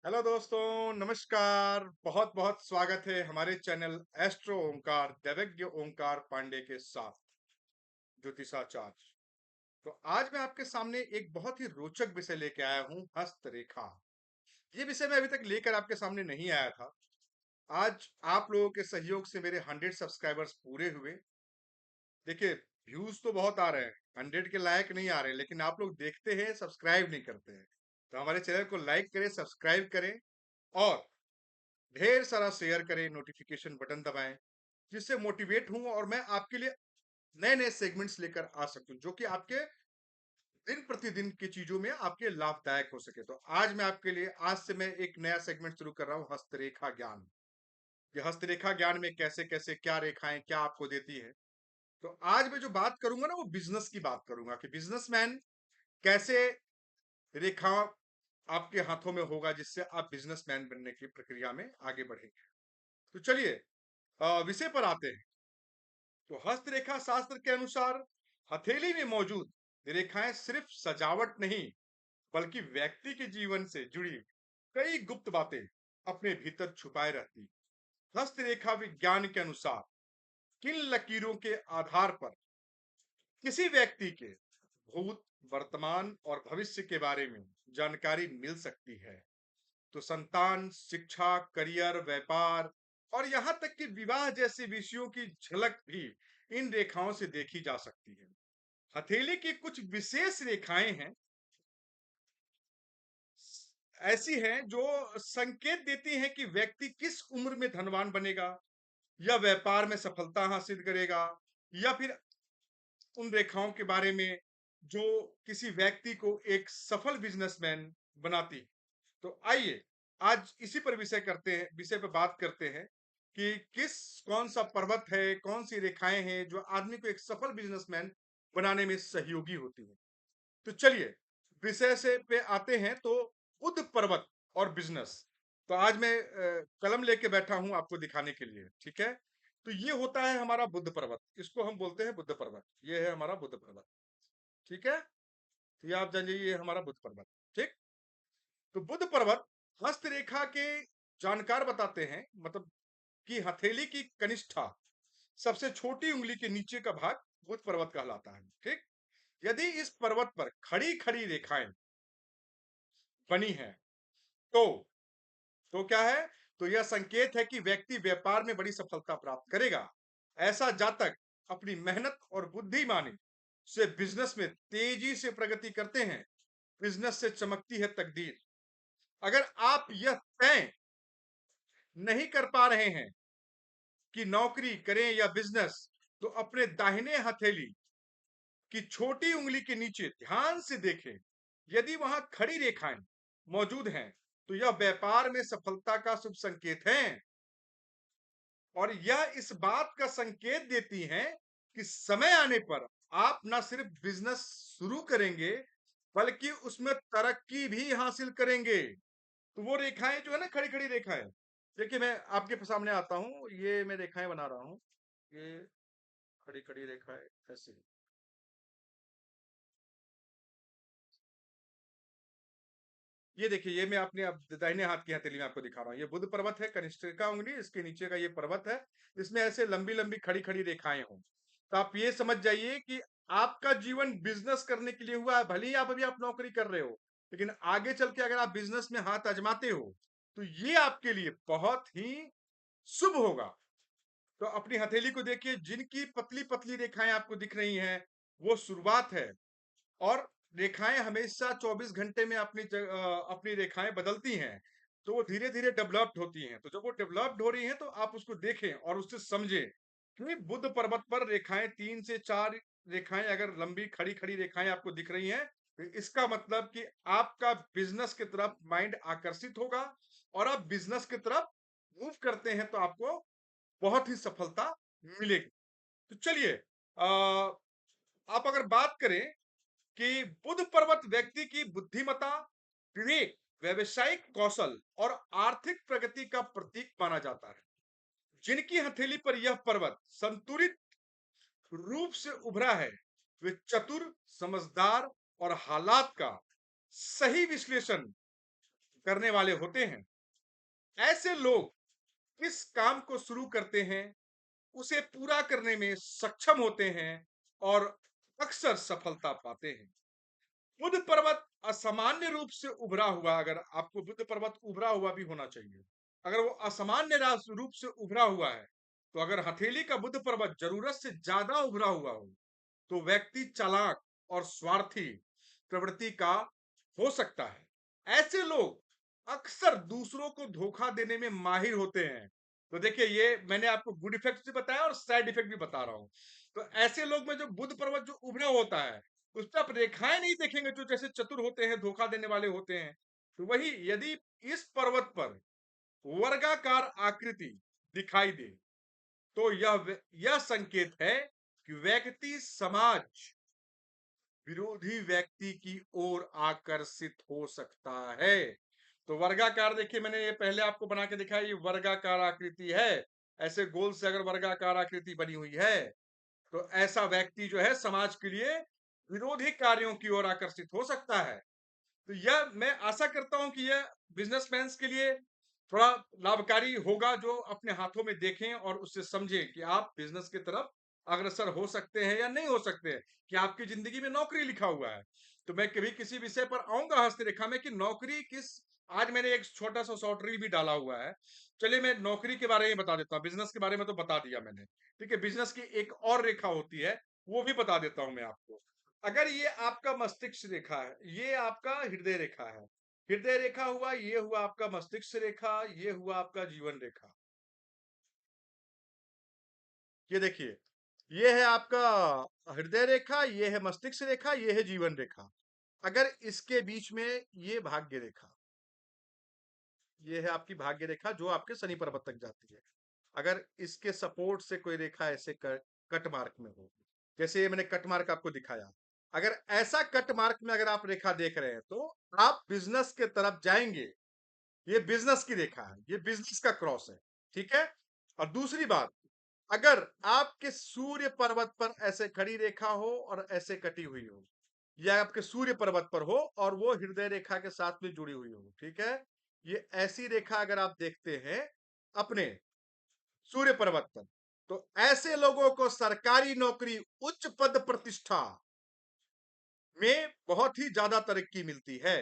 Hello दोस्तों, नमस्कार। बहुत बहुत स्वागत है हमारे चैनल एस्ट्रो ओंकार दैवज्ञ ओंकार पांडे के साथ ज्योतिषाचार्य। तो आज मैं आपके सामने एक बहुत ही रोचक विषय लेके आया हूं, हस्तरेखा। ये विषय मैं अभी तक लेकर आपके सामने नहीं आया था। आज आप लोगों के सहयोग से मेरे 100 सब्सक्राइबर्स पूरे हुए। देखिए, व्यूज तो बहुत आ रहे हैं, 100 के लायक नहीं आ रहे, लेकिन आप लोग देखते हैं, सब्सक्राइब नहीं करते हैं। तो हमारे चैनल को लाइक करें, सब्सक्राइब करें और ढेर सारा शेयर करें, नोटिफिकेशन बटन दबाएं, जिससे मोटिवेट हूं और मैं आपके लिए नए नए सेगमेंट्स लेकर आ सकूं जो कि आपके दिन प्रतिदिन की चीजों में आपके लाभदायक हो सके। तो आज मैं आपके लिए, आज से मैं एक नया सेगमेंट शुरू कर रहा हूं, हस्तरेखा ज्ञान। ये हस्तरेखा ज्ञान में कैसे कैसे क्या रेखाएं क्या आपको देती है। तो आज मैं जो बात करूंगा ना, वो बिजनेस की बात करूंगा कि बिजनेसमैन कैसे रेखा आपके हाथों में होगा जिससे आप बिजनेसमैन बनने की प्रक्रिया में आगे बढ़ेंगे। तो चलिए विषय पर आते हैं। तो हस्तरेखा शास्त्र के अनुसार हथेली में मौजूद रेखाएं सिर्फ सजावट नहीं, बल्कि व्यक्ति के जीवन से जुड़ी कई गुप्त बातें अपने भीतर छुपाए रहती। हस्तरेखा विज्ञान के अनुसार किन लकीरों के आधार पर किसी व्यक्ति के भूत, वर्तमान और भविष्य के बारे में जानकारी मिल सकती है। तो संतान, शिक्षा, करियर, व्यापार और यहां तक कि विवाह जैसे विषयों की झलक भी इन रेखाओं से देखी जा सकती है। हथेली की कुछ विशेष रेखाएं हैं, ऐसी हैं जो संकेत देती हैं कि व्यक्ति किस उम्र में धनवान बनेगा या व्यापार में सफलता हासिल करेगा, या फिर उन रेखाओं के बारे में जो किसी व्यक्ति को एक सफल बिजनेसमैन बनाती। तो आइए आज इसी पर विषय पर बात करते हैं कि कौन सा पर्वत है, कौन सी रेखाएं हैं जो आदमी को एक सफल बिजनेसमैन बनाने में सहयोगी होती है। तो चलिए विषय से पे आते हैं। तो बुध पर्वत और बिजनेस। तो आज मैं कलम लेके बैठा हूं आपको दिखाने के लिए, ठीक है। तो ये होता है हमारा बुध पर्वत, इसको हम बोलते हैं बुध पर्वत। ये है हमारा बुध पर्वत, ठीक है। तो ये आप जानिए, ये हमारा बुध पर्वत, ठीक। तो बुध पर्वत हस्तरेखा के जानकार बताते हैं, मतलब कि हथेली की कनिष्ठा, सबसे छोटी उंगली के नीचे का भाग बुध पर्वत कहलाता है, ठीक। यदि इस पर्वत पर खड़ी खड़ी रेखाएं बनी है तो क्या है, तो यह संकेत है कि व्यक्ति व्यापार में बड़ी सफलता प्राप्त करेगा। ऐसा जातक अपनी मेहनत और बुद्धिमानी से बिजनेस में तेजी से प्रगति करते हैं। बिजनेस से चमकती है तकदीर। अगर आप यह तय नहीं कर पा रहे हैं कि नौकरी करें या बिजनेस, तो अपने दाहिने हथेली की छोटी उंगली के नीचे ध्यान से देखें। यदि वहां खड़ी रेखाएं मौजूद हैं, तो यह व्यापार में सफलता का शुभ संकेत है। और यह इस बात का संकेत देती हैं कि समय आने पर आप न सिर्फ बिजनेस शुरू करेंगे, बल्कि उसमें तरक्की भी हासिल करेंगे। तो वो रेखाएं जो है ना, खड़ी खड़ी रेखाएं, देखिए मैं आपके सामने आता हूं, ये मैं रेखाएं बना रहा हूं। ये खड़ी खड़ी रेखाएं ऐसे। ये देखिए, ये मैं अपने अब दाहिने हाथ की हथेली में आपको दिखा रहा हूँ। ये बुध पर्वत है, कनिष्ठिका उंगली, इसके नीचे का ये पर्वत है। इसमें ऐसे लंबी लंबी खड़ी खड़ी रेखाएं हों, तो आप ये समझ जाइए कि आपका जीवन बिजनेस करने के लिए हुआ है। भले ही आप अभी आप नौकरी कर रहे हो, लेकिन आगे चल के अगर आप बिजनेस में हाथ आजमाते हो, तो ये आपके लिए बहुत ही शुभ होगा। तो अपनी हथेली को देखिए, जिनकी पतली पतली रेखाएं आपको दिख रही हैं, वो शुरुआत है। और रेखाएं हमेशा 24 घंटे में अपनी रेखाएं बदलती हैं। तो वो धीरे धीरे डेवलप्ड होती हैं। तो जब वो डेवलप्ड हो रही हैं, तो आप उसको देखें और उससे समझें। क्योंकि बुध पर्वत पर रेखाएं 3 से 4 रेखाएं अगर लंबी खड़ी खड़ी रेखाएं आपको दिख रही हैं, तो इसका मतलब कि आपका बिजनेस की तरफ माइंड आकर्षित होगा। और आप बिजनेस की तरफ मूव करते हैं, तो आपको बहुत ही सफलता मिलेगी। तो चलिए, आप अगर बात करें कि बुध पर्वत व्यक्ति की बुद्धिमत्ता, विवेक, व्यवसायिक कौशल और आर्थिक प्रगति का प्रतीक माना जाता है। जिनकी हथेली पर यह पर्वत संतुलित रूप से उभरा है, वे चतुर, समझदार और हालात का सही विश्लेषण करने वाले होते हैं, ऐसे लोग किस काम को शुरू करते हैं, उसे पूरा करने में सक्षम होते हैं और अक्सर सफलता पाते हैं। बुद्ध पर्वत असामान्य रूप से उभरा हुआ, अगर आपको बुद्ध पर्वत उभरा हुआ भी होना चाहिए, अगर वो असामान्य रूप से उभरा हुआ है, तो अगर हथेली का बुद्ध पर्वत जरूरत से ज्यादा उभरा हुआ हो, तो व्यक्ति चालाक और स्वार्थी प्रवृत्ति का हो सकता है। ऐसे लोग अक्सर दूसरों को धोखा देने में माहिर होते हैं। तो देखिए, ये मैंने आपको गुड इफेक्ट भी बताया और साइड इफेक्ट भी बता रहा हूं। तो ऐसे लोग में जो बुद्ध पर्वत जो उभरा होता है, उस पर आप रेखाएं नहीं देखेंगे जो जैसे चतुर होते हैं, धोखा देने वाले होते हैं। तो वही यदि इस पर्वत पर वर्गाकार आकृति दिखाई दे, तो यह संकेत है कि व्यक्ति समाज विरोधी व्यक्ति की ओर आकर्षित हो सकता है। तो वर्गाकार देखिए, मैंने ये पहले आपको बना के दिखाया, ये वर्गाकार आकृति है। ऐसे गोल से अगर वर्गाकार आकृति बनी हुई है, तो ऐसा व्यक्ति जो है समाज के लिए विरोधी कार्यों की ओर आकर्षित हो सकता है। तो यह मैं आशा करता हूं कि यह बिजनेसमैन के लिए थोड़ा लाभकारी होगा, जो अपने हाथों में देखें और उससे समझें कि आप बिजनेस की तरफ अग्रसर हो सकते हैं या नहीं हो सकते हैं, कि आपकी जिंदगी में नौकरी लिखा हुआ है। तो मैं कभी किसी विषय पर आऊंगा हस्तरेखा में कि नौकरी किस, आज मैंने एक छोटा सा शॉर्ट रील भी डाला हुआ है। चलिए मैं नौकरी के बारे में बता देता हूँ, बिजनेस के बारे में तो बता दिया मैंने, ठीक है। बिजनेस की एक और रेखा होती है, वो भी बता देता हूं मैं आपको। अगर ये आपका मस्तिष्क रेखा है, ये आपका हृदय रेखा है, हृदय रेखा हुआ, ये हुआ आपका मस्तिष्क रेखा, ये हुआ आपका जीवन रेखा। ये देखिए, ये है आपका हृदय रेखा, ये है मस्तिष्क रेखा, ये है जीवन रेखा। अगर इसके बीच में ये भाग्य रेखा, ये है आपकी भाग्य रेखा जो आपके शनि पर्वत तक जाती है। अगर इसके सपोर्ट से कोई रेखा ऐसे कट मार्क में हो, जैसे ये मैंने कट मार्क आपको दिखाया, अगर ऐसा कट मार्क में अगर आप रेखा देख रहे हैं, तो आप बिजनेस के तरफ जाएंगे। ये बिजनेस की रेखा है, ये बिजनेस का क्रॉस है, ठीक है। और दूसरी बात, अगर आपके सूर्य पर्वत पर ऐसे खड़ी रेखा हो और ऐसे कटी हुई हो, या आपके सूर्य पर्वत पर हो और वो हृदय रेखा के साथ में जुड़ी हुई हो, ठीक है, ये ऐसी रेखा अगर आप देखते हैं अपने सूर्य पर्वत पर, तो ऐसे लोगों को सरकारी नौकरी, उच्च पद प्रतिष्ठा में बहुत ही ज्यादा तरक्की मिलती है।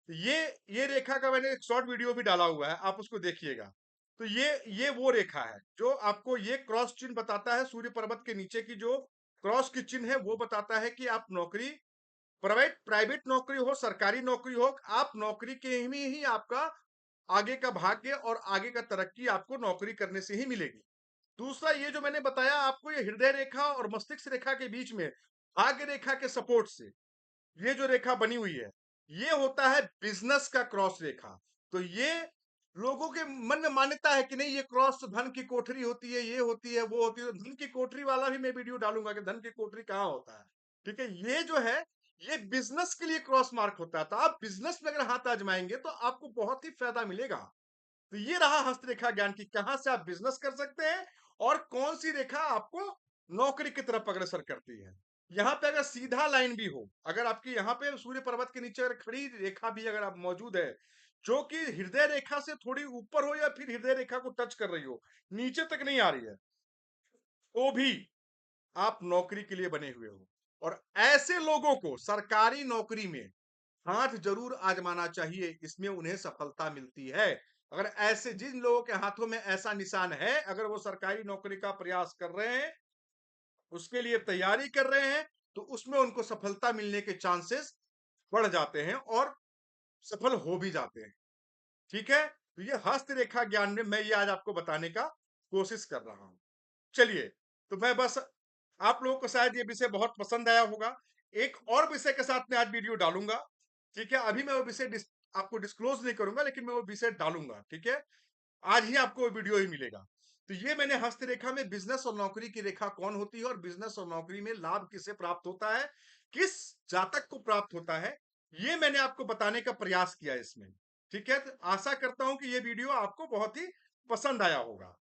तो ये रेखा का मैंने एक शॉर्ट वीडियो भी डाला हुआ है, आप उसको देखिएगा। तो ये वो रेखा है जो आपको ये क्रॉस चिन्ह बताता है, सूर्य पर्वत के नीचे की जो क्रॉस की चिन्ह है, वो बताता है कि आप नौकरी, प्राइवेट प्राइवेट नौकरी हो, सरकारी नौकरी हो, आप नौकरी के ही आपका आगे का भाग्य और आगे का तरक्की आपको नौकरी करने से ही मिलेगी। दूसरा, ये जो मैंने बताया आपको, ये हृदय रेखा और मस्तिष्क रेखा के बीच में भाग्य रेखा के सपोर्ट से ये जो रेखा बनी हुई है, ये होता है बिजनेस का क्रॉस रेखा। तो ये लोगों के मन में मान्यता है कि नहीं, ये क्रॉस तो धन की कोठरी होती है, ये होती है, वो होती है। धन की कोठरी वाला भी मैं वीडियो डालूंगा कि धन की कोठरी कहाँ होता है, ठीक है। ये जो है, ये बिजनेस के लिए क्रॉस मार्क होता है। तो आप बिजनेस में अगर हाथ आजमाएंगे तो आपको बहुत ही फायदा मिलेगा। तो ये रहा हस्तरेखा ज्ञान की, कहां से आप बिजनेस कर सकते हैं और कौन सी रेखा आपको नौकरी की तरफ अग्रसर करती है। यहाँ पे अगर सीधा लाइन भी हो, अगर आपकी यहाँ पे सूर्य पर्वत के नीचे अगर खड़ी रेखा भी अगर आप मौजूद है, जो कि हृदय रेखा से थोड़ी ऊपर हो या फिर हृदय रेखा को टच कर रही हो, नीचे तक नहीं आ रही है, तो भी आप नौकरी के लिए बने हुए हो। और ऐसे लोगों को सरकारी नौकरी में हाथ जरूर आजमाना चाहिए, इसमें उन्हें सफलता मिलती है। अगर ऐसे जिन लोगों के हाथों में ऐसा निशान है, अगर वो सरकारी नौकरी का प्रयास कर रहे हैं, उसके लिए तैयारी कर रहे हैं, तो उसमें उनको सफलता मिलने के चांसेस बढ़ जाते हैं और सफल हो भी जाते हैं, ठीक है। तो ये हस्त रेखा ज्ञान में मैं ये आज आपको बताने का कोशिश कर रहा हूं। चलिए, तो मैं बस, आप लोगों को शायद ये विषय बहुत पसंद आया होगा। एक और विषय के साथ में आज वीडियो डालूंगा, ठीक है। अभी मैं वो विषय आपको डिस्क्लोज नहीं करूंगा, लेकिन मैं वो विषय डालूंगा, ठीक है। आज ही आपको वीडियो ही मिलेगा। तो ये मैंने हस्तरेखा में बिजनेस और नौकरी की रेखा कौन होती है और बिजनेस और नौकरी में लाभ किसे प्राप्त होता है, किस जातक को प्राप्त होता है, ये मैंने आपको बताने का प्रयास किया इसमें, ठीक है। तो आशा करता हूं कि ये वीडियो आपको बहुत ही पसंद आया होगा,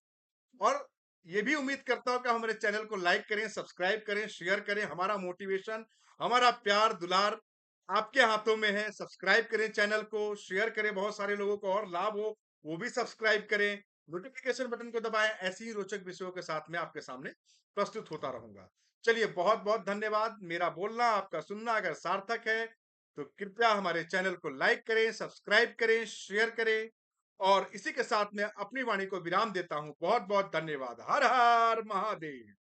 और ये भी उम्मीद करता हूं कि हमारे चैनल को लाइक करें, सब्सक्राइब करें, शेयर करें। हमारा मोटिवेशन, हमारा प्यार दुलार आपके हाथों में है। सब्सक्राइब करें चैनल को, शेयर करें, बहुत सारे लोगों को और लाभ हो, वो भी सब्सक्राइब करें। नोटिफ़िकेशन बटन को दबाएँ, ऐसी ही रोचक विषयों के साथ मैं आपके सामने प्रस्तुत होता रहूँगा। चलिए बहुत-बहुत धन्यवाद। मेरा बोलना, आपका सुनना अगर सार्थक है, तो कृपया हमारे चैनल को लाइक करें, सब्सक्राइब करें, शेयर करें और इसी के साथ मैं अपनी वाणी को विराम देता हूँ। बहुत-बहुत धन्यवाद। हर हर महादेव!